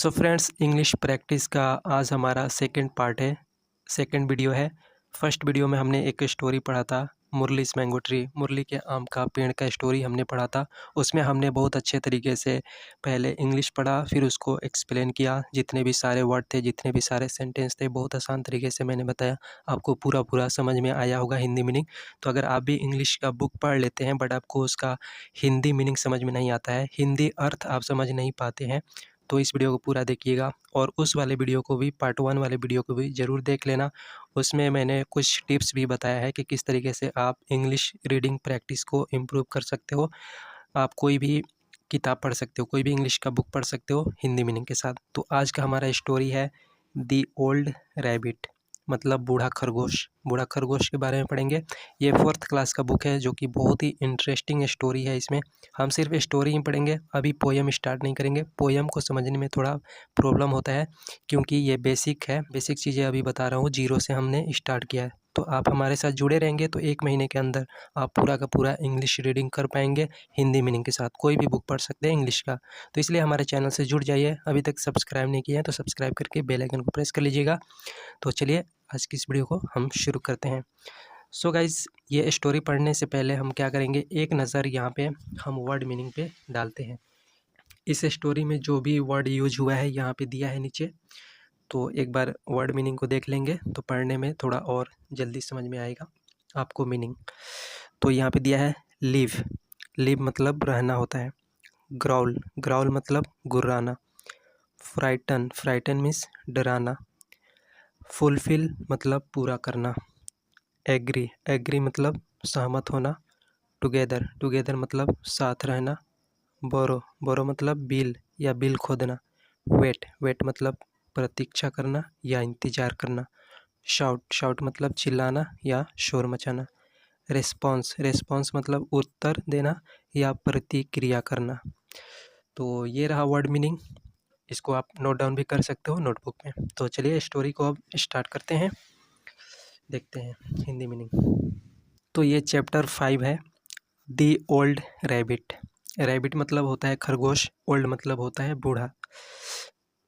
So friends, English practice का आज हमारा सेकंड पार्ट है, सेकंड वीडियो है। फर्स्ट वीडियो में हमने एक स्टोरी पढ़ा था, मुरलीस मैंगो ट्री, मुरली के आम का पेड़ का स्टोरी हमने पढ़ा था। उसमें हमने बहुत अच्छे तरीके से पहले इंग्लिश पढ़ा, फिर उसको एक्सप्लेन किया। जितने भी सारे वर्ड थे, जितने भी सारे सेंटेंस थे, बहुत आसान तरीके से मैंने बताया। आपको पूरा समझ में आया होगा हिंदी मीनिंग। तो अगर आप भी इंग्लिश का बुक पढ़ लेते हैं बट आपको उसका हिंदी मीनिंग समझ में नहीं आता है, हिंदी अर्थ आप समझ नहीं पाते हैं, तो इस वीडियो को पूरा देखिएगा। और उस वाले वीडियो को भी, पार्ट 1 वाले वीडियो को भी ज़रूर देख लेना। उसमें मैंने कुछ टिप्स भी बताया है कि किस तरीके से आप इंग्लिश रीडिंग प्रैक्टिस को इम्प्रूव कर सकते हो। आप कोई भी किताब पढ़ सकते हो, कोई भी इंग्लिश का बुक पढ़ सकते हो हिंदी मीनिंग के साथ। तो आज का हमारा स्टोरी है दी ओल्ड रैबिट, मतलब बूढ़ा खरगोश। बूढ़ा खरगोश के बारे में पढ़ेंगे। ये 4th क्लास का बुक है, जो कि बहुत ही इंटरेस्टिंग स्टोरी है। इसमें हम सिर्फ स्टोरी ही पढ़ेंगे, अभी पोयम स्टार्ट नहीं करेंगे। पोयम को समझने में थोड़ा प्रॉब्लम होता है, क्योंकि ये बेसिक है। बेसिक चीज़ें अभी बता रहा हूँ, जीरो से हमने स्टार्ट किया है। तो आप हमारे साथ जुड़े रहेंगे तो 1 महीने के अंदर आप पूरा का पूरा इंग्लिश रीडिंग कर पाएंगे हिंदी मीनिंग के साथ। कोई भी बुक पढ़ सकते हैं इंग्लिश का। तो इसलिए हमारे चैनल से जुड़ जाइए। अभी तक सब्सक्राइब नहीं किया है तो सब्सक्राइब करके बेल आइकन को प्रेस कर लीजिएगा। तो चलिए आज की इस वीडियो को हम शुरू करते हैं। सो गाइज़, ये स्टोरी पढ़ने से पहले हम क्या करेंगे, एक नज़र यहाँ पे हम वर्ड मीनिंग पे डालते हैं। इस स्टोरी में जो भी वर्ड यूज हुआ है यहाँ पे दिया है नीचे, तो एक बार वर्ड मीनिंग को देख लेंगे तो पढ़ने में थोड़ा और जल्दी समझ में आएगा आपको मीनिंग। तो यहाँ पे दिया है लिव। लिव मतलब रहना होता है। ग्राउल, ग्राउल मतलब गुर्राना। फ्राइटन, फ्राइटन मीन्स डराना। फुलफिल मतलब पूरा करना। एग्री, एग्री मतलब सहमत होना। टुगेदर, टुगेदर मतलब साथ रहना। बोरो, बोरो मतलब बिल या बिल खोदना। वेट, वेट मतलब प्रतीक्षा करना या इंतज़ार करना। शाउट, शाउट मतलब चिल्लाना या शोर मचाना। रिस्पॉन्स, रिस्पॉन्स मतलब उत्तर देना या प्रतिक्रिया करना। तो ये रहा वर्ड मीनिंग। इसको आप नोट डाउन भी कर सकते हो नोटबुक में। तो चलिए स्टोरी को अब स्टार्ट करते हैं, देखते हैं हिंदी मीनिंग। तो ये चैप्टर 5 है, दी ओल्ड रैबिट। रैबिट मतलब होता है खरगोश, ओल्ड मतलब होता है बूढ़ा।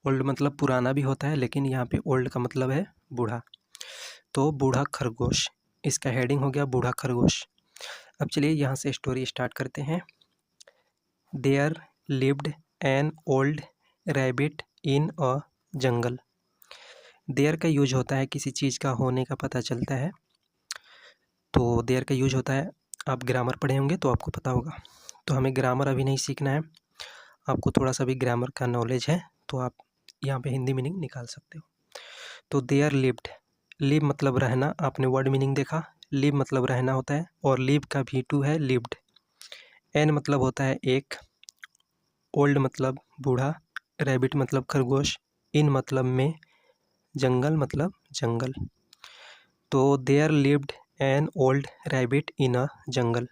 ओल्ड मतलब पुराना भी होता है, लेकिन यहाँ पे ओल्ड का मतलब है बूढ़ा। तो बूढ़ा खरगोश, इसका हेडिंग हो गया बूढ़ा खरगोश। अब चलिए यहाँ से स्टोरी स्टार्ट करते हैं। There lived an old rabbit in a jungle. There का यूज होता है किसी चीज़ का होने का पता चलता है, तो देयर का यूज होता है। आप ग्रामर पढ़े होंगे तो आपको पता होगा। तो हमें ग्रामर अभी नहीं सीखना है, आपको थोड़ा सा भी ग्रामर का नॉलेज है तो आप यहाँ पे हिंदी मीनिंग निकाल सकते हो। तो देयर लिव्ड, लिव मतलब रहना, आपने वर्ड मीनिंग देखा। लिव मतलब रहना होता है, और लिव का V2 है लिव्ड। एन मतलब होता है एक। ओल्ड मतलब बूढ़ा। रैबिट मतलब खरगोश। इन मतलब में। जंगल मतलब जंगल। तो there lived an old rabbit in a jungle.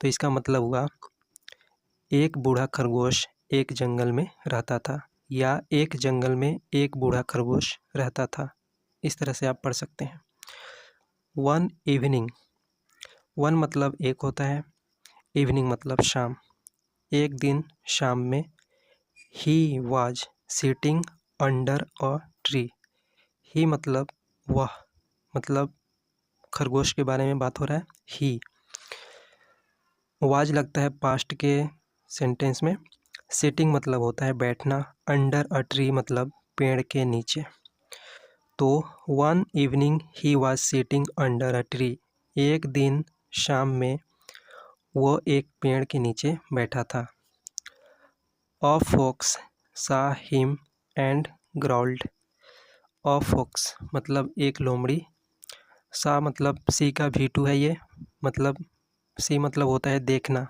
तो इसका मतलब हुआ एक बूढ़ा खरगोश एक जंगल में रहता था, या एक जंगल में एक बूढ़ा खरगोश रहता था। इस तरह से आप पढ़ सकते हैं। वन इवनिंग, वन मतलब एक होता है, इवनिंग मतलब शाम। एक दिन शाम में। He was sitting under a tree. He मतलब वह, मतलब खरगोश के बारे में बात हो रहा है। ही, वाज लगता है पास्ट के सेंटेंस में। सिटिंग मतलब होता है बैठना। अंडर अ ट्री मतलब पेड़ के नीचे। तो one evening he was sitting under a tree, एक दिन शाम में वो एक पेड़ के नीचे बैठा था। A fox saw him and growled. A fox मतलब एक लोमड़ी। सा मतलब सी का V2 है ये, मतलब सी मतलब होता है देखना।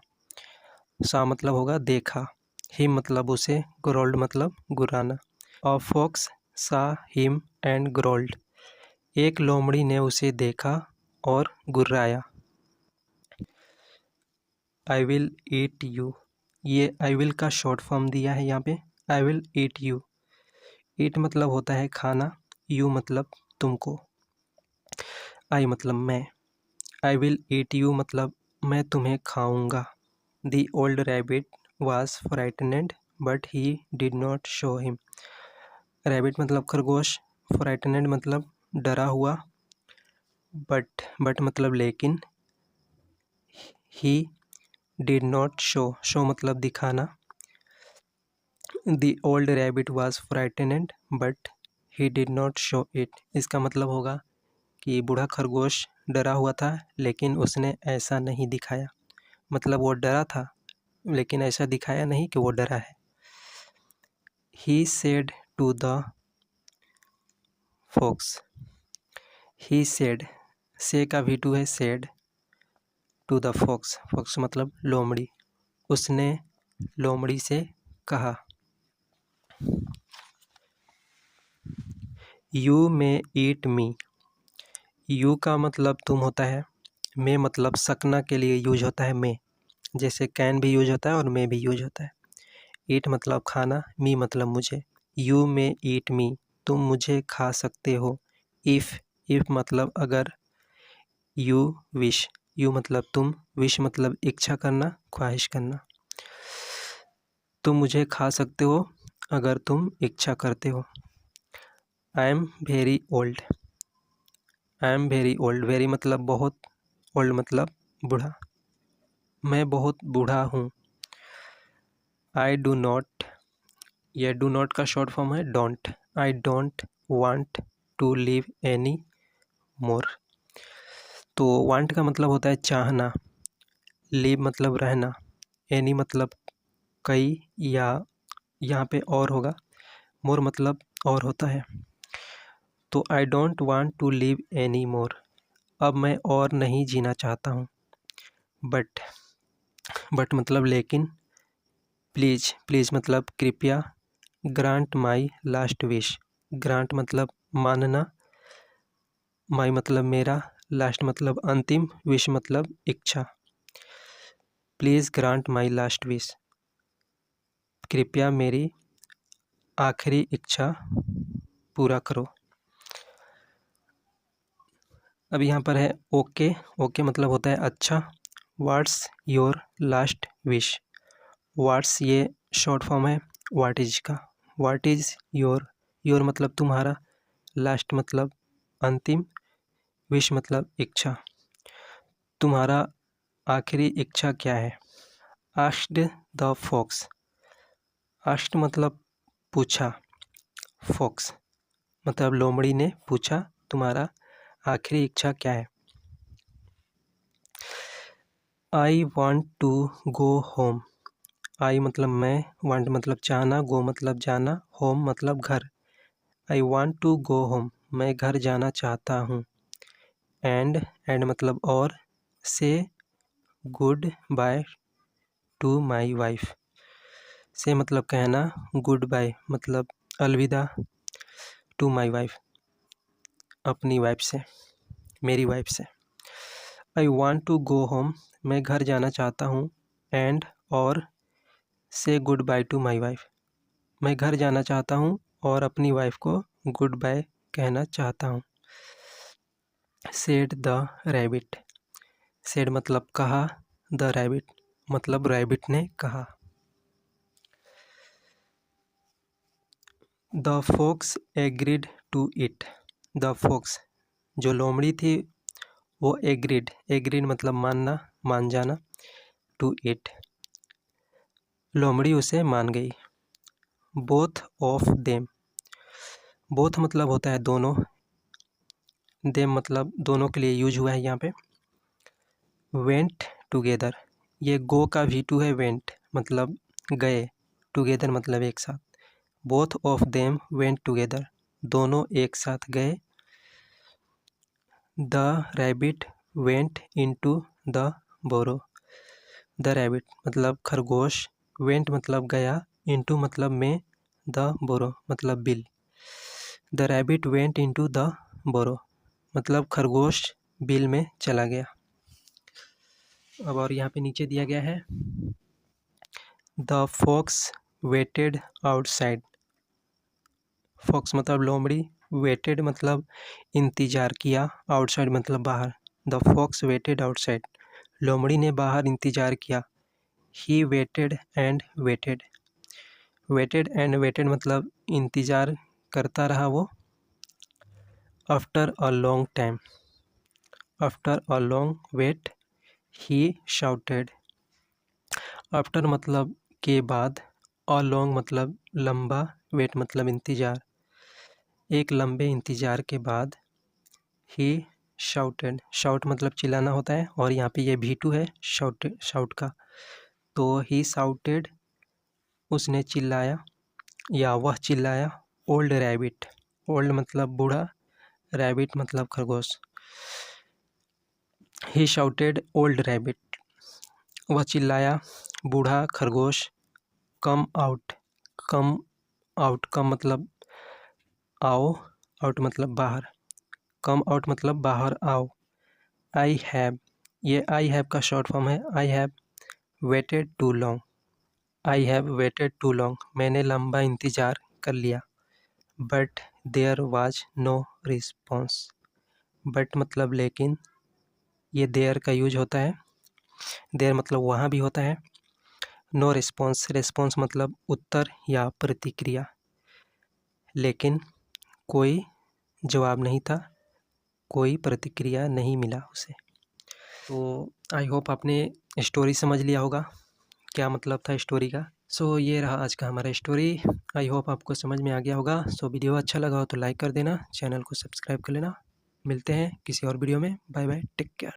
सा मतलब होगा देखा। हिम मतलब उसे, ग्रोल्ड मतलब गुर्राना। A fox saw him and growled, एक लोमड़ी ने उसे देखा और गुर्राया। आई विल ईट यू, ये आई विल का शॉर्ट फॉर्म दिया है यहाँ पे, आई विल ईट यू। ईट मतलब होता है खाना, यू मतलब तुमको। आई मतलब मैं। आई विल ईट यू मतलब मैं तुम्हें खाऊंगा। The old rabbit was frightened but he did not show him. Rabbit मतलब खरगोश, frightened मतलब डरा हुआ, but मतलब लेकिन, he did not show मतलब दिखाना. The old rabbit was frightened but he did not show it. इसका मतलब होगा कि बूढ़ा खरगोश डरा हुआ था लेकिन उसने ऐसा नहीं दिखाया. मतलब वो डरा था लेकिन ऐसा दिखाया नहीं कि वो डरा है. He said to the fox. He said, से का V2 है said, to the fox. fox मतलब लोमड़ी. उसने लोमड़ी से कहा. You may eat me. You का मतलब तुम होता है. may मतलब सकना के लिए यूज होता है may. जैसे can भी यूज होता है और may भी यूज होता है. eat मतलब खाना, me मतलब मुझे. You may eat me. तुम मुझे खा सकते हो. if मतलब अगर. you wish. you मतलब तुम, wish मतलब इच्छा करना, ख्वाहिश करना. तुम मुझे खा सकते हो अगर तुम इच्छा करते हो. I am very old. I am very old. very मतलब बहुत, old मतलब बूढ़ा. मैं बहुत बूढ़ा हूँ. I do not. यह do not का शॉर्ट फॉर्म है don't. I don't want to live any more. तो want का मतलब होता है चाहना. live मतलब रहना. any मतलब कई या यहाँ पे और होगा. more मतलब और होता है. तो I don't want to live any more. अब मैं और नहीं जीना चाहता हूँ. बट मतलब लेकिन. प्लीज़ मतलब कृपया. Grant my last wish. Grant मतलब मानना. माई मतलब मेरा. लास्ट मतलब अंतिम. विश मतलब इच्छा. Please grant my last wish. कृपया मेरी आखिरी इच्छा पूरा करो. अब यहाँ पर है ओके. ओके मतलब होता है अच्छा. What's your last wish. What's ये शॉर्ट फॉर्म है व्हाट इज का. व्हाट इज योर मतलब तुम्हारा. लास्ट मतलब अंतिम. विश मतलब इच्छा. तुम्हारा आखिरी इच्छा क्या है. Asked the fox. आस्क्ड मतलब पूछा. फॉक्स मतलब लोमड़ी ने पूछा तुम्हारा आखिरी इच्छा क्या है. I want to go home. I मतलब मैं, वांट मतलब चाहना, गो मतलब जाना, होम मतलब घर. I want to go home. मैं घर जाना चाहता हूँ. एंड मतलब और. Say good bye to my wife. Say मतलब कहना, गुड बाय मतलब अलविदा, टू माई वाइफ अपनी वाइफ से, मेरी वाइफ से. I want to go home. मैं घर जाना चाहता हूँ. एंड और. Say good bye to my wife. मैं घर जाना चाहता हूँ और अपनी वाइफ को गुड बाय कहना चाहता हूँ. Said the rabbit. सेड मतलब कहा. द रैबिट मतलब रैबिट ने कहा. The fox agreed to it. The fox जो लोमड़ी थी वो एग्रीड मतलब मानना, मान जाना. टू इट लोमड़ी उसे मान गई. Both of them. बोथ मतलब होता है दोनों. देम मतलब दोनों के लिए यूज हुआ है यहाँ पे. Went together. ये गो का V2 है वेंट मतलब गए. टुगेदर मतलब एक साथ. Both of them went together. दोनों एक साथ गए. The rabbit went into the burrow. The rabbit मतलब खरगोश. वेंट मतलब गया. इनटू मतलब में. द बोरो मतलब बिल. The rabbit went into the burrow मतलब खरगोश बिल में चला गया. अब और यहाँ पे नीचे दिया गया है. The fox waited outside. Fox मतलब लोमड़ी. वेटेड मतलब इंतज़ार किया. आउटसाइड मतलब बाहर. The fox waited outside. लोमड़ी ने बाहर इंतज़ार किया. He waited and waited. Waited and waited मतलब इंतज़ार करता रहा वो। After a long time, after a long wait he shouted. After मतलब के बाद, अ लॉन्ग मतलब लंबा, वेट मतलब इंतज़ार। एक लंबे इंतज़ार के बाद ही शाउटेड, शाउट मतलब चिल्लाना होता है और यहाँ पे ये V2 है शाउट का। तो ही शाउटेड उसने चिल्लाया या वह चिल्लाया। ओल्ड रैबिट, ओल्ड मतलब बूढ़ा, रैबिट मतलब खरगोश। ही शाउटेड ओल्ड रैबिट, वह चिल्लाया बूढ़ा खरगोश। कम आउट, कम आउट, कम मतलब आओ, आउट मतलब बाहर, कम आउट मतलब बाहर आओ। आई हैव, ये आई हैव का शॉर्ट फॉर्म है। I have waited too long, I have waited too long, मैंने लंबा इंतज़ार कर लिया। But there was no response, but मतलब लेकिन, ये देयर का यूज होता है। देयर मतलब वहाँ भी होता है। नो रिस्पॉन्स, रिस्पॉन्स मतलब उत्तर या प्रतिक्रिया, लेकिन कोई जवाब नहीं था, कोई प्रतिक्रिया नहीं मिला उसे। तो आई होप आपने स्टोरी समझ लिया होगा, क्या मतलब था स्टोरी का। सो ये रहा आज का हमारा स्टोरी। आई होप आपको समझ में आ गया होगा। सो वीडियो अच्छा लगा हो तो लाइक कर देना, चैनल को सब्सक्राइब कर लेना। मिलते हैं किसी और वीडियो में। Bye bye, take care.